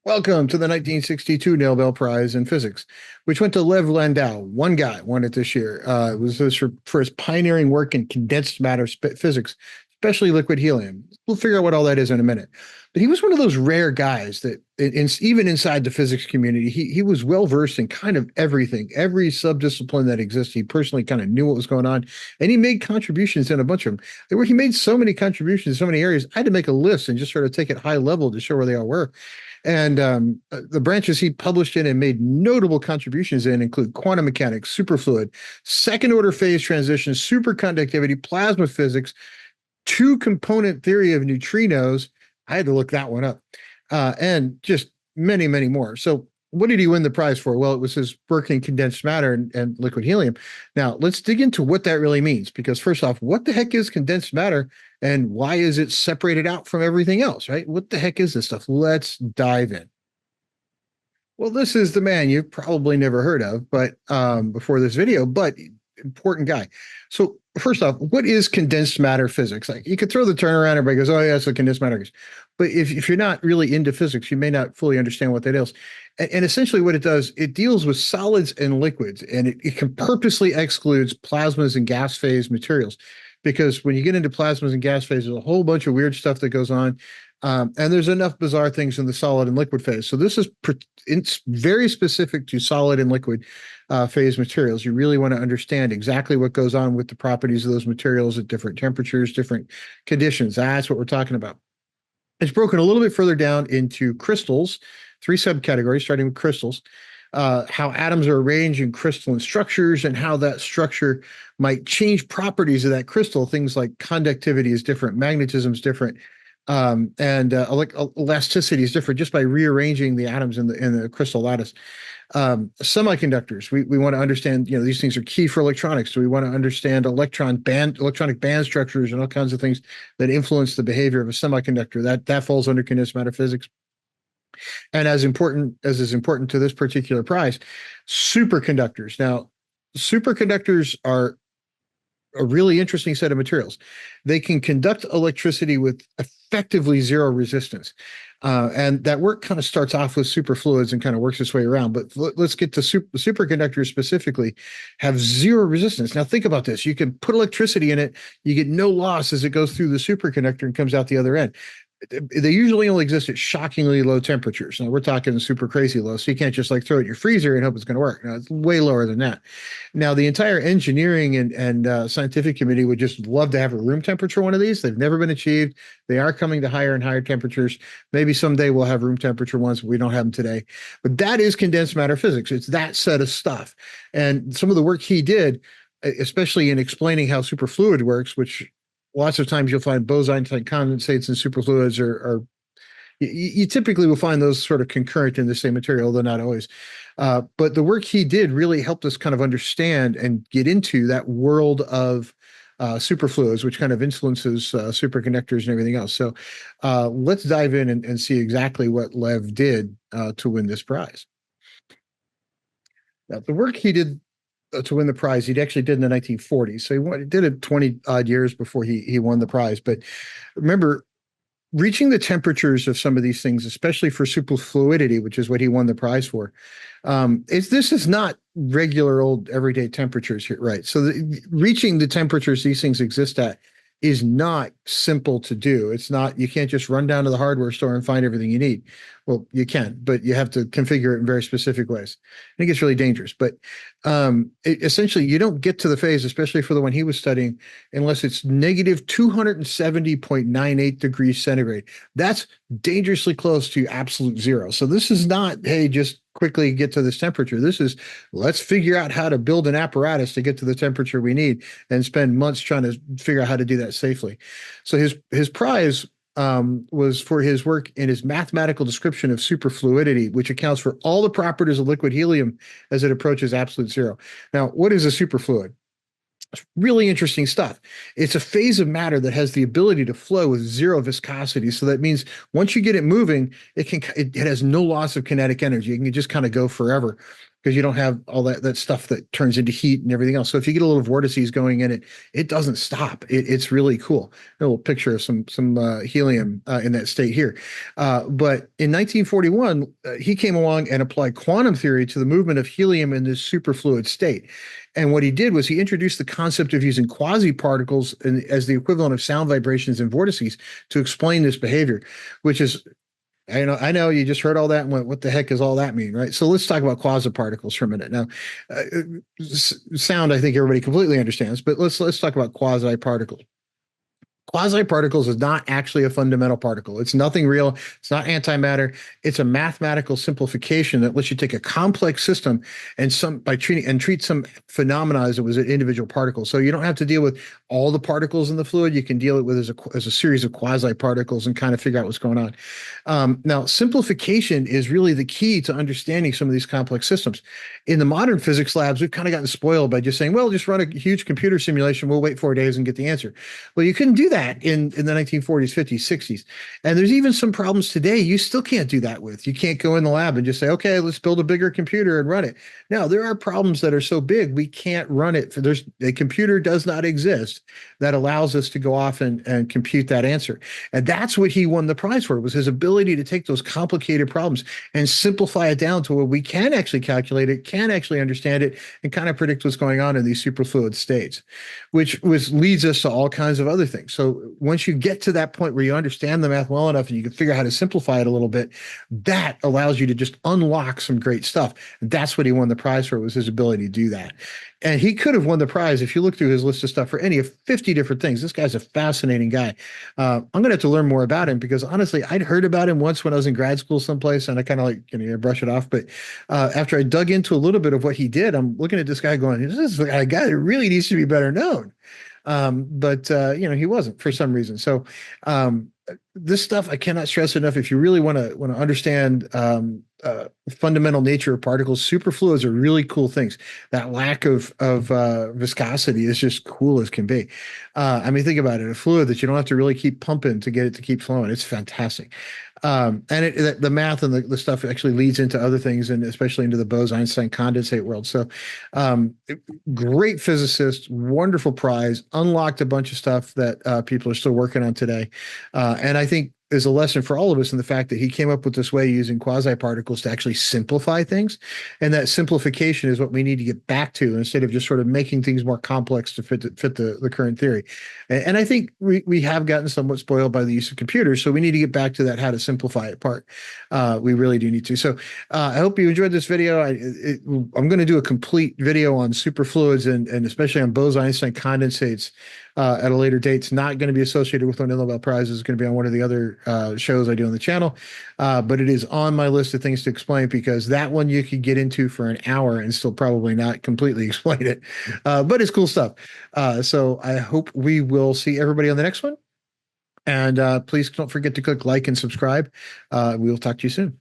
Welcome to the 1962 Nobel Prize in Physics, which went to Lev Landau. One guy won it this year. It was this for his pioneering work in condensed matter physics, especially liquid helium. We'll figure out what all that is in a minute. But he was one of those rare guys that, even inside the physics community, he was well versed in kind of everything, every subdiscipline that exists. He personally kind of knew what was going on, and he made contributions in a bunch of them. Where he made so many contributions in so many areas, I had to make a list and just sort of take it high level to show where they all were. And the branches he published in and made notable contributions in include quantum mechanics, superfluid, second order phase transition, superconductivity, plasma physics, two component theory of neutrinos. I had to look that one up, and just many, many more. So, what did he win the prize for? Well, it was his work in condensed matter and liquid helium. Now, let's dig into what that really means, because first off, what the heck is condensed matter and why is it separated out from everything else, right? What the heck is this stuff? Let's dive in. Well, this is the man you've probably never heard of, but before this video, but important guy. So first off, what is condensed matter physics? Like, you could throw the term around, everybody goes, oh yeah, that's what condensed matter is. But if you're not really into physics, you may not fully understand what that is. And essentially what it does, it deals with solids and liquids, and it can purposely excludes plasmas and gas phase materials. Because when you get into plasmas and gas phase, there's a whole bunch of weird stuff that goes on. And there's enough bizarre things in the solid and liquid phase. So this is it's very specific to solid and liquid phase materials. You really want to understand exactly what goes on with the properties of those materials at different temperatures, different conditions. That's what we're talking about. It's broken a little bit further down into crystals, three subcategories, starting with crystals. How atoms are arranged in crystalline structures and how that structure might change properties of that crystal. Things like conductivity is different, magnetism is different, and elasticity is different just by rearranging the atoms in the crystal lattice. Semiconductors, we want to understand, these things are key for electronics. So we want to understand electronic band structures and all kinds of things that influence the behavior of a semiconductor. That falls under condensed matter physics. And as important as is important to this particular prize, superconductors. Now, superconductors are a really interesting set of materials. They can conduct electricity with effectively zero resistance. And that work kind of starts off with superfluids and kind of works its way around. But let's get to superconductors specifically, have zero resistance. Now, think about this. You can put electricity in it. You get no loss as it goes through the superconductor and comes out the other end. They usually only exist at shockingly low temperatures. Now we're talking super crazy low, so you can't just like throw it in your freezer and hope it's going to work. Now it's way lower than that. Now the entire engineering and scientific committee would just love to have a room temperature one of these. They've never been achieved. They are coming to higher and higher temperatures. Maybe someday we'll have room temperature ones, but we don't have them today. But that is condensed matter physics. It's that set of stuff. And some of the work he did, especially in explaining how superfluid works, which lots of times you'll find Bose-Einstein condensates and superfluids are you typically will find those sort of concurrent in the same material, though not always. But the work he did really helped us kind of understand and get into that world of superfluids, which kind of influences superconductors and everything else. So let's dive in and see exactly what Lev did to win this prize. Now, the work he did to win the prize, he actually did in the 1940s. So he did it 20 odd years before he won the prize. But remember, reaching the temperatures of some of these things, especially for superfluidity, which is what he won the prize for, this is not regular old everyday temperatures here, right? So reaching the temperatures these things exist at is not simple to do. It's not, you can't just run down to the hardware store and find everything you need. Well, you can, but you have to configure it in very specific ways. I think it's really dangerous, but essentially you don't get to the phase, especially for the one he was studying, unless it's negative 270.98 degrees centigrade. That's dangerously close to absolute zero. So this is not, hey, just quickly get to this temperature. This is, let's figure out how to build an apparatus to get to the temperature we need and spend months trying to figure out how to do that safely. So his prize was for his work in his mathematical description of superfluidity, which accounts for all the properties of liquid helium as it approaches absolute zero. Now, what is a superfluid? It's really interesting stuff. It's a phase of matter that has the ability to flow with zero viscosity. So that means once you get it moving, it has no loss of kinetic energy. It can just kind of go forever. because you don't have all that stuff that turns into heat and everything else. So if you get a little vortices going in it, it doesn't stop. It's really cool. A little picture of some helium in that state here. But in 1941, he came along and applied quantum theory to the movement of helium in this superfluid state. And what he did was he introduced the concept of using quasi-particles as the equivalent of sound vibrations and vortices to explain this behavior, which is, I know you just heard all that and went, what the heck does all that mean, right? So let's talk about quasi-particles for a minute. Now, uh, sound, I think everybody completely understands, but let's talk about quasi-particles. Quasi-particles is not actually a fundamental particle. It's nothing real. It's not antimatter. It's a mathematical simplification that lets you take a complex system and treat some phenomena as it was an individual particle. So you don't have to deal with all the particles in the fluid. You can deal it with as a series of quasi-particles and kind of figure out what's going on. Now, simplification is really the key to understanding some of these complex systems. In the modern physics labs, we've kind of gotten spoiled by just saying, well, just run a huge computer simulation. We'll wait 4 days and get the answer. Well, you couldn't do that in the 1940s, 50s, 60s. And there's even some problems today you still can't do that with. You can't go in the lab and just say, okay, let's build a bigger computer and run it. No, there are problems that are so big we can't run it. There's a computer does not exist that allows us to go off and compute that answer. And that's what he won the prize for, was his ability to take those complicated problems and simplify it down to where we can actually calculate it, can actually understand it, and kind of predict what's going on in these superfluid states, which leads us to all kinds of other things. So once you get to that point where you understand the math well enough and you can figure out how to simplify it a little bit, that allows you to just unlock some great stuff. That's what he won the prize for, was his ability to do that. And he could have won the prize if you look through his list of stuff for any of 50 different things. This guy's a fascinating guy. I'm going to have to learn more about him because honestly, I'd heard about him once when I was in grad school someplace and I kind of brush it off. But after I dug into a little bit of what he did, I'm looking at this guy going, this is a guy that really needs to be better known. But he wasn't for some reason. So this stuff I cannot stress enough. If you really want to understand fundamental nature of particles, superfluids are really cool things. That lack of viscosity is just cool as can be. Think about it: a fluid that you don't have to really keep pumping to get it to keep flowing. It's fantastic. And the math and the stuff actually leads into other things, and especially into the Bose-Einstein condensate world. So, great physicist, wonderful prize, unlocked a bunch of stuff that people are still working on today. And I think is a lesson for all of us in the fact that he came up with this way using quasi-particles to actually simplify things. And that simplification is what we need to get back to instead of just sort of making things more complex to fit the current theory. And I think we have gotten somewhat spoiled by the use of computers. So we need to get back to that, how to simplify it part. We really do need to. So I hope you enjoyed this video. I'm going to do a complete video on superfluids and especially on Bose-Einstein condensates at a later date. It's not going to be associated with one of the Nobel Prizes. It's going to be on one of the other shows I do on the channel. But it is on my list of things to explain because that one you could get into for an hour and still probably not completely explain it. But it's cool stuff. So I hope we will see everybody on the next one. And please don't forget to click like and subscribe. We will talk to you soon.